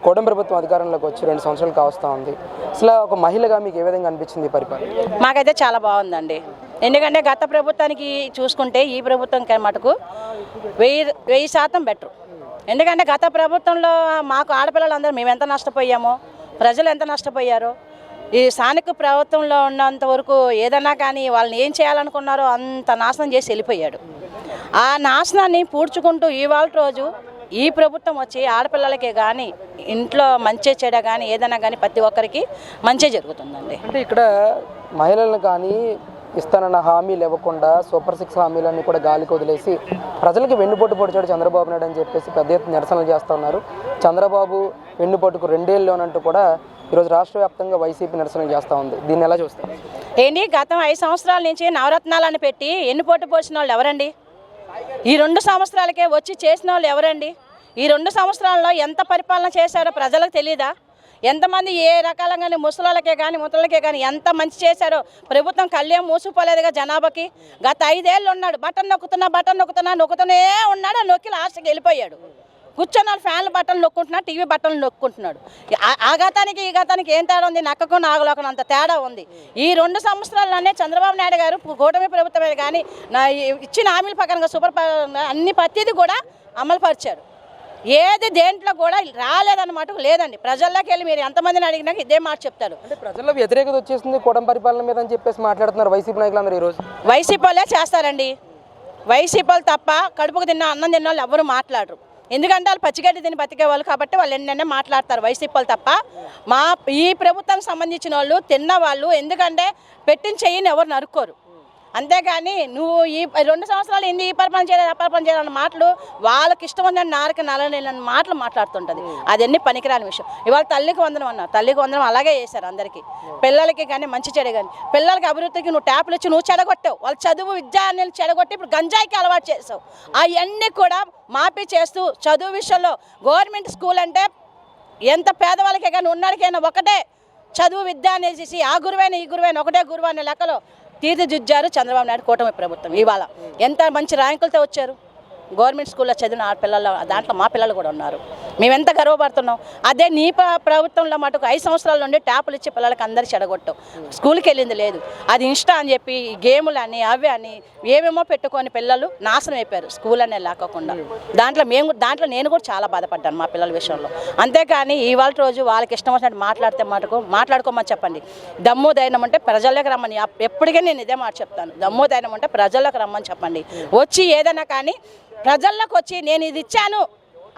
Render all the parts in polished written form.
కూటమి ప్రభుత్వం అధికారంలోకి వచ్చి 2 సంవత్సరాలు కావస్తా ఉంది. అసలు ఒక మహిళగా మీకు ఏ విధంగా అనిపించింది పరిపాలన? మాకైతే చాలా బాగుందండి. ఎందుకంటే గత ప్రభుత్వానికి చూసుకుంటే ఈ ప్రభుత్వం మటుకు 1000% బెటర్. ఎందుకంటే గత ప్రభుత్వంలో మాకు ఆడపిల్లలందరూ మేము ఎంత నష్టపోయామో, ప్రజలు ఎంత నష్టపోయారో, ఈ స్థానిక ప్రభుత్వంలో ఉన్నంత వరకు ఏదన్నా కానీ వాళ్ళని ఏం చేయాలనుకున్నారో అంత నాశనం చేసి వెళ్ళిపోయాడు. ఆ నాశనాన్ని పూడ్చుకుంటూ ఇవాళ రోజు ఈ ప్రభుత్వం వచ్చి ఆడపిల్లలకే కానీ ఇంట్లో మంచి చెడ కానీ ఏదైనా కానీ ప్రతి ఒక్కరికి మంచి జరుగుతుందండి. అంటే ఇక్కడ మహిళలను కానీ ఇస్తానన్న హామీలు ఇవ్వకుండా సూపర్ 6 హామీలన్నీ కూడా గాలికి వదిలేసి ప్రజలకు వెన్నుపోటు పొడిచాడు చంద్రబాబు నాయుడు అని చెప్పేసి పెద్ద ఎత్తున నిరసనలు చేస్తూ ఉన్నారు. చంద్రబాబు వెన్నుపోటుకు 2 ఏళ్ళలోనంటూ కూడా ఈరోజు రాష్ట్ర వ్యాప్తంగా వైసీపీ నిరసనలు చేస్తూ ఉంది. దీన్ని ఎలా చూస్తారు? ఏంటి గతం 5 సంవత్సరాల నుంచి నవరత్నాలను పెట్టి ఎన్నుపోటు పోసిన వాళ్ళు ఎవరండి? ఈ 2 సంవత్సరాలకే వచ్చి చేసిన వాళ్ళు ఎవరండి? ఈ 2 సంవత్సరాల్లో ఎంత పరిపాలన చేశారో ప్రజలకు తెలీదా? ఎంతమంది ఏ రకాలంగానే ముసలికే కానీ ముసలికే కానీ ఎంత మంచి చేశారో ప్రభుత్వం కళ్యాణం మూసిపోలేదుగా జనాభాకి. గత 5 ఏళ్ళు ఉన్నాడు, బటన్ నొక్కుతూనే ఉన్నాడు. నొక్కి లాస్ట్కి వెళ్ళిపోయాడు. కూర్చొని వాళ్ళు ఫ్యాన్లు బట్టలు నొక్కుంటున్నాడు, టీవీ బట్టలు నొక్కుంటున్నాడు. ఆ గతానికి ఈ గతానికి ఏం తేడా ఉంది? నక్కకు నాగలోకం అంత తేడా ఉంది. ఈ 2 సంవత్సరాల్లోనే చంద్రబాబు నాయుడు గారు కూటమి ప్రభుత్వమే కానీ ఇచ్చిన హామీల ప్రకారంగా సూపర్ అన్ని ప్రతిదీ కూడా అమలుపరిచారు. ఏది దేంట్లో కూడా రాలేదన్నమాట లేదండి. ప్రజల్లోకి వెళ్ళి మీరు ఎంతమందిని అడిగినాక ఇదే మాట చెప్తారు. అంటే ప్రజల్లో వ్యతిరేకత వచ్చేసింది కూటమి పరిపాలన మీద అని చెప్పేసి మాట్లాడుతున్నారు వైసీపీ నాయకులందరూ. ఈరోజు వైసీపీ వాళ్ళే చేస్తారండి. వైసీపీ వాళ్ళు తప్ప కడుపుకు తిన్న అన్నం తిన్న వాళ్ళు ఎవరు మాట్లాడరు. ఎందుకంటే వాళ్ళు పచ్చిగడ్డి తిని బతికే వాళ్ళు కాబట్టి వాళ్ళు ఎన్నెన్నే మాట్లాడతారు వైసీపీ వాళ్ళు తప్ప. ఈ ప్రభుత్వానికి సంబంధించిన వాళ్ళు తిన్నవాళ్ళు ఎందుకంటే పెట్టిన చెయ్యిని ఎవరు నరుక్కోరు. అంతేగాని నువ్వు ఈ 2 సంవత్సరాలు ఈ పరిపాలన చేయాలి ఆ పరిపాలన చేయాలన్న మాటలు వాళ్ళకి ఇష్టం ఉందని నారకి నలనేలని మాటలు మాట్లాడుతుంటుంది. అదన్నీ పనికిరాని విషయం. ఇవాళ తల్లికి వందనం అన్నారు, తల్లికి వందనం అలాగే చేశారు అందరికీ. పిల్లలకి కానీ మంచి చెడు కానీ పిల్లలకి అభివృద్ధికి నువ్వు ట్యాపులు ఇచ్చి నువ్వు చెడగొట్టావు. వాళ్ళు చదువు విద్య అనేది చెడగొట్టి ఇప్పుడు గంజాయికి అలవాటు చేసావు. అవన్నీ కూడా మాఫీ చేస్తూ చదువు విషయంలో గవర్నమెంట్ స్కూల్ అంటే ఎంత పేదవాళ్ళకే కానీ ఉన్నాడికైనా ఒకటే చదువు విద్య అనేసి ఆ గురువైన ఈ గురువైన ఒకటే గురువు అనే లెక్కలో తీర్చిదిద్దారు చంద్రబాబు నాయుడు కూటమి ప్రభుత్వం. ఇవాళ ఎంత మంచి ర్యాంకులతో వచ్చారు. గవర్నమెంట్ స్కూల్లో చదివిన ఆడపిల్లలు దాంట్లో మా పిల్లలు కూడా ఉన్నారు. మేము ఎంత గర్వపడుతున్నాం. అదే నీ ప్రభుత్వంలో మటుకు 5 సంవత్సరాల నుండి ట్యాపులు ఇచ్చే పిల్లలకి అందరు చెడగొట్టావు. స్కూల్కి వెళ్ళింది లేదు. అది ఇన్స్టా అని చెప్పి గేములు అని అవి అని ఏమేమో పెట్టుకొని పిల్లలు నాశనం అయిపోయారు స్కూల్ అనే లేకోకుండా. దాంట్లో నేను కూడా చాలా బాధపడ్డాను మా పిల్లల విషయంలో. అంతేకాని ఇవాళ రోజు వాళ్ళకి ఇష్టం వచ్చినట్టు మాట్లాడితే మటుకు మాట్లాడుకోమని చెప్పండి. దమ్ము ధైర్యం అంటే ప్రజల్లోకి రమ్మని ఎప్పటికీ నేను ఇదే మాట చెప్తాను. దమ్ము ధైర్యం అంటే ప్రజల్లోకి రమ్మని చెప్పండి. వచ్చి ఏదైనా కానీ ప్రజల్లోకి వచ్చి నేను ఇది ఇచ్చాను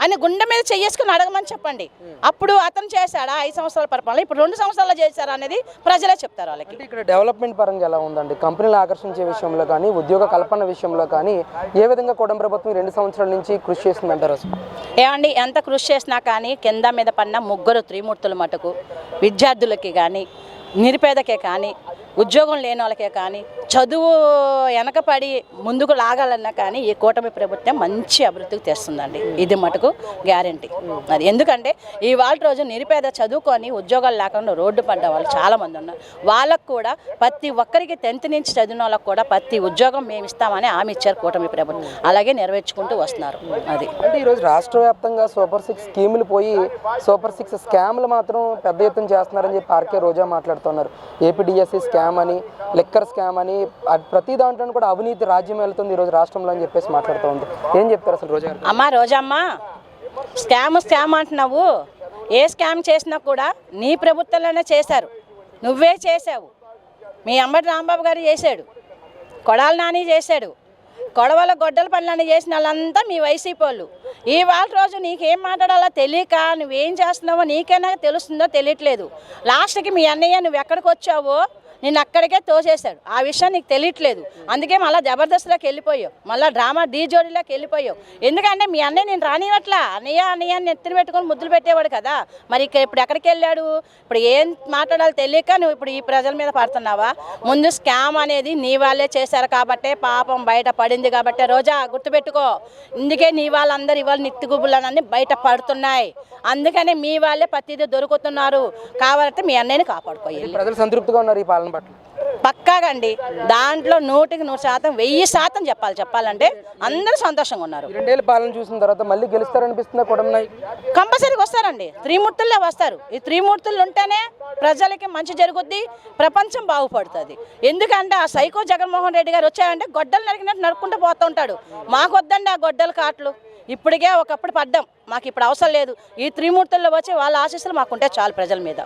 అని గుండె మీద చేసుకుని అడగమని చెప్పండి. అప్పుడు అతను చేశాడా 5 సంవత్సరాల పరిపాలన, ఇప్పుడు 2 సంవత్సరాలు చేశారా అనేది ప్రజలే చెప్తారు వాళ్ళకి. ఇక్కడ డెవలప్మెంట్ పరంగా ఎలా ఉందండి? కంపెనీలు ఆకర్షించే విషయంలో కానీ ఉద్యోగ కల్పన విషయంలో కానీ ఏ విధంగా కూటమి ప్రభుత్వం 2 సంవత్సరాల నుంచి కృషి చేస్తుందంటారు? ఏమండి ఎంత కృషి చేసినా కానీ కింద మీద పడిన ముగ్గురు త్రిమూర్తుల మటుకు విద్యార్థులకి కానీ నిరుపేదకే కానీ ఉద్యోగం లేని వాళ్ళకే కానీ చదువు వెనకపడి ముందుకు లాగాలన్నా కానీ ఈ కూటమి ప్రభుత్వం మంచి అభివృద్ధికి తెస్తుందండి. ఇది మటుకు గ్యారంటీ. అది ఎందుకంటే ఇవాళ రోజు నిరుపేద చదువుకొని ఉద్యోగాలు లేకుండా రోడ్డు పడ్డ వాళ్ళు చాలామంది ఉన్నారు. వాళ్ళకు కూడా ప్రతి ఒక్కరికి 10th నుంచి చదివిన వాళ్ళకు కూడా ప్రతి ఉద్యోగం మేము ఇస్తామని హామీ ఇచ్చారు కూటమి ప్రభుత్వం. అలాగే నెరవేర్చుకుంటూ వస్తున్నారు. అది అంటే ఈరోజు రాష్ట్ర వ్యాప్తంగా సూపర్ 6 స్కీములు పోయి సూపర్ 6 స్కామ్లు మాత్రం పెద్ద ఎత్తున చేస్తున్నారని చెప్పి ఆర్కే రోజా మాట్లాడుతున్నారు. ఏపీడిఎస్సి స్కామ్ అని, లిక్కర్ స్కామ్ అని ప్రతి దాంట్లో కూడా అవినీతి రాజ్యం వెళ్తుంది ఈరోజు రాష్ట్రంలో అని చెప్పేసి మాట్లాడుతూ ఉంది. ఏం చెప్తారు అసలు రోజా? రోజమ్మ స్కామ్ అంటున్నావు. ఏ స్కామ్ చేసినా కూడా నీ ప్రభుత్వంలోనే చేశారు. నువ్వే చేసావు. మీ అంబటి రాంబాబు గారు చేశాడు, కొడాలి నాని చేశాడు, కొడవల గొడ్డల పనులన్నీ చేసిన వాళ్ళంతా మీ వైసీపీ వాళ్ళు. ఇవాళ రోజు నీకేం మాట్లాడాలో తెలియక నువ్వేం చేస్తున్నావో నీకైనా తెలుస్తుందో తెలియట్లేదు. లాస్ట్కి మీ అన్నయ్య నువ్వు ఎక్కడికి వచ్చావో నిన్ను అక్కడికే తోసేశాడు. ఆ విషయం నీకు తెలియట్లేదు. అందుకే మళ్ళీ జబర్దస్త్లోకి వెళ్ళిపోయావు, మళ్ళీ డ్రామా డీ జోడీలోకి వెళ్ళిపోయావు. ఎందుకంటే మీ అన్నయ్య నేను రానివట్లా. అన్నయ్య నెత్తిని పెట్టుకొని ముద్దులు పెట్టేవాడు కదా. మరి ఇప్పుడు ఎక్కడికి వెళ్ళాడు? ఇప్పుడు ఏం మాట్లాడాలో తెలియక నువ్వు ఇప్పుడు ఈ ప్రజల మీద పడుతున్నావా? ముందు స్కామ్ అనేది నీ వాళ్ళే చేశారు కాబట్టే పాపం బయట పడింది కాబట్టే రోజా గుర్తుపెట్టుకో. ఇందుకే నీ వాళ్ళందరూ ఇవాళ నిత్తిగుబులన్నీ బయట పడుతున్నాయి. అందుకనే మీ వాళ్ళే ప్రతిదీ దొరుకుతున్నారు. కాబట్టి మీ అన్నయ్యని కాపాడుకోవాలి. ప్రజలు సంతృప్తిగా ఉన్నారు ఈ పాలన పట్ల? పక్కాగా అండి. దాంట్లో 100% 1000% చెప్పాలంటే అందరూ సంతోషంగా ఉన్నారు. 2 ఏళ్ళ పాలన చూసిన తర్వాత మళ్ళీ గెలుస్తారనిపిస్తుందా కొడంనాయ్? కంపల్సరీగా వస్తారండి. త్రిమూర్తుల్లో వస్తారు. ఈ త్రిమూర్తులు ఉంటేనే ప్రజలకి మంచి జరుగుద్ది, ప్రపంచం బాగుపడుతుంది. ఎందుకంటే ఆ సైకో జగన్మోహన్ రెడ్డి గారు వచ్చారంటే గొడ్డలు నరికినట్టు నరుక్కుంటూ పోతూ ఉంటాడు. మాకొద్దండి ఆ గొడ్డల కాట్లు. ఇప్పటికే ఒకప్పుడు పడ్డాం, మాకు ఇప్పుడు అవసరం లేదు. ఈ త్రిమూర్తుల్లో వచ్చి వాళ్ళ ఆశీస్సులు మాకుంటే చాలు ప్రజల మీద.